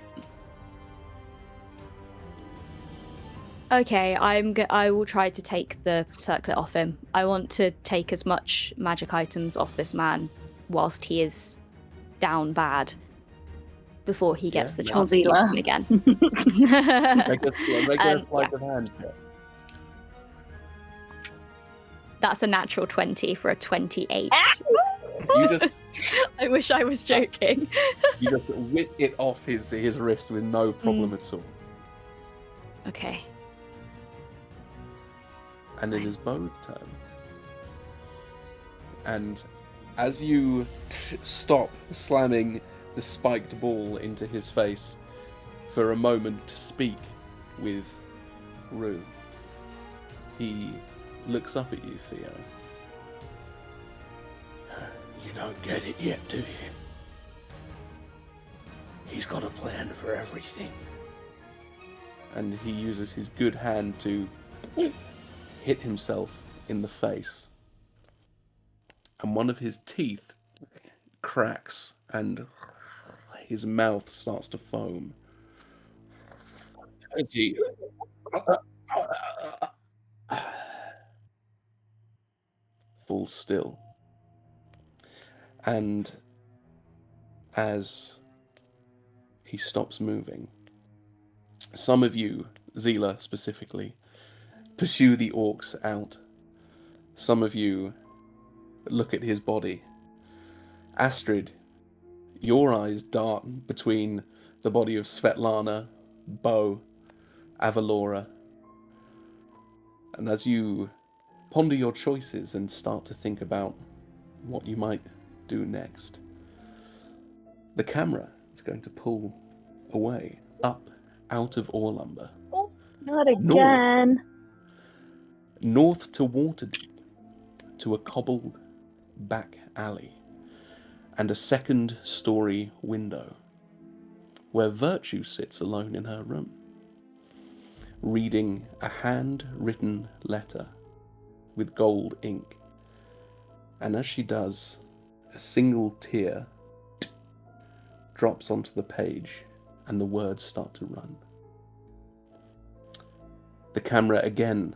Okay, I will try to take the circlet off him. I want to take as much magic items off this man whilst he is down bad before he gets the chance to use them again. Make a sleight of hand check. That's a natural 20 for a 28. You just I wish I was joking. you just whip it off his wrist with no problem at all. Okay. And it is Beau's turn. And as you stop slamming the spiked ball into his face for a moment to speak with Rue, he looks up at you, Theo. You don't get it yet, do you? He's got a plan for everything. And he uses his good hand to hit himself in the face. And one of his teeth cracks and his mouth starts to foam. Falls still. And as he stops moving, some of you, Zila specifically, pursue the orcs out. Some of you look at his body. Astrid, your eyes dart between the body of Svetlana, Beau, Avalora. And as you ponder your choices and start to think about what you might do next, the camera is going to pull away, up, out of Orlumbor. Oh, not again. North to Waterdeep, to a cobbled back alley, and a second-story window, where Virtue sits alone in her room, reading a hand-written letter with gold ink. And as she does, a single tear drops onto the page and the words start to run. The camera again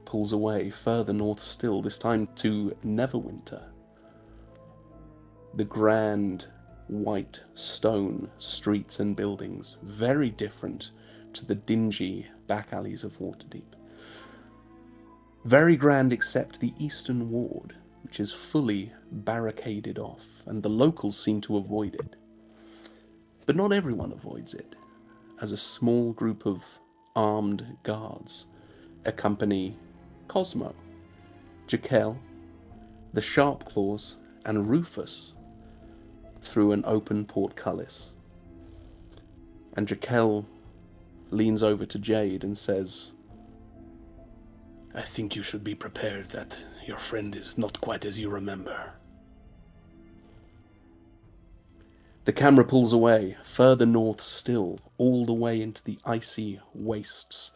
pulls away further north still, this time to Neverwinter. The grand white stone streets and buildings, very different to the dingy back alleys of Waterdeep. Very grand except the eastern ward, which is fully barricaded off, and the locals seem to avoid it. But not everyone avoids it, as a small group of armed guards accompany Cosmo, Jaquel, the Sharpclaws, and Rufus through an open portcullis. And Jaquel leans over to Jade and says, "I think you should be prepared that your friend is not quite as you remember." The camera pulls away, further north still, all the way into the icy wastes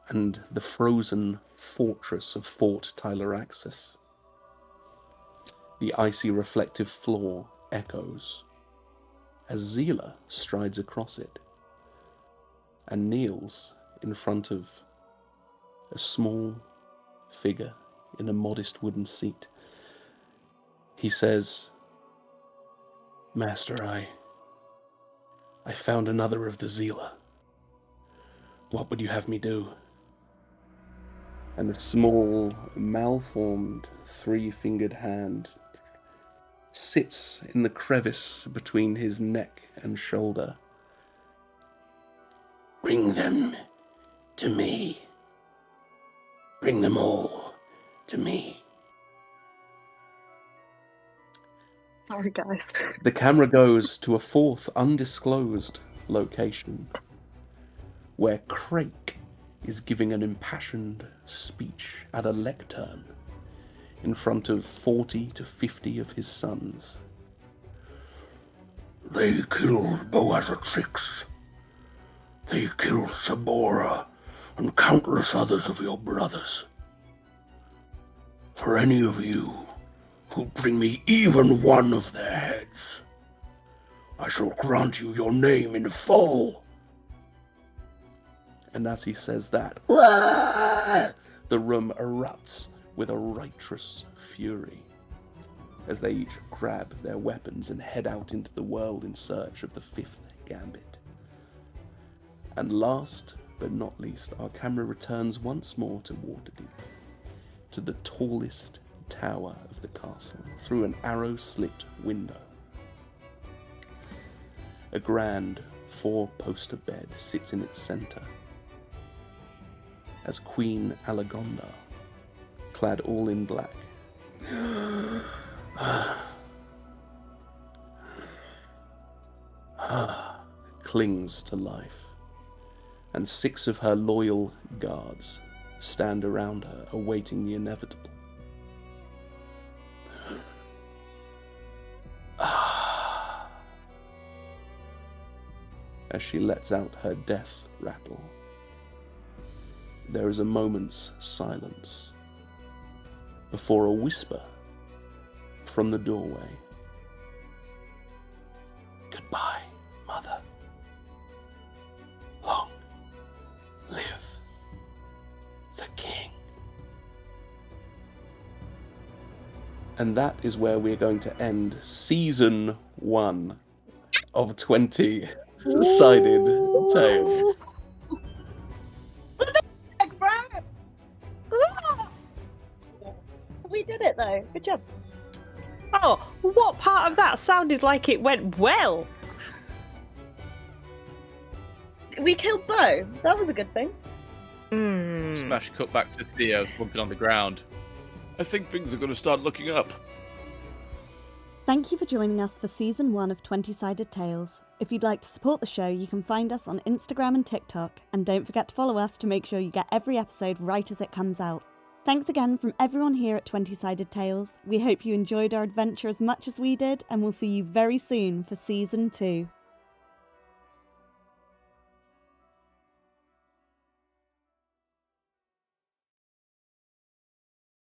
and the frozen fortress of Fort Tyleraxis. The icy reflective floor echoes as Zila strides across it and kneels in front of a small figure in a modest wooden seat. He says, "Master, I found another of the Zila. What would you have me do?" And the small, malformed, three-fingered hand sits in the crevice between his neck and shoulder. "Bring them to me. Bring them all to me." Sorry, guys. The camera goes to a fourth undisclosed location where Crake is giving an impassioned speech at a lectern in front of 40 to 50 of his sons. "They killed Boazatrix. They killed Sabora and countless others of your brothers. For any of you who bring me even one of their heads, I shall grant you your name in full." And as he says that, the room erupts with a righteous fury as they each grab their weapons and head out into the world in search of the fifth gambit. And last but not least, our camera returns once more to Waterdeep, to the tallest tower of the castle, through an arrow-slit window. A grand four-poster bed sits in its center, as Queen Alagonda, clad all in black, clings to life, and 6 of her loyal guards stand around her, awaiting the inevitable. As she lets out her death rattle, there is a moment's silence before a whisper from the doorway. "Goodbye, Mother. Long live the King." And that is where we're going to end Season 1 of 20-Sided Tales. We did it though. Good job. Oh, what part of that sounded like it went well? We killed Bo. That was a good thing. Smash cut back to Theo, bumping on the ground. I think things are going to start looking up. Thank you for joining us for Season 1 of 20-Sided Tales. If you'd like to support the show, you can find us on Instagram and TikTok, and don't forget to follow us to make sure you get every episode right as it comes out. Thanks again from everyone here at 20-Sided Tales. We hope you enjoyed our adventure as much as we did, and we'll see you very soon for Season 2.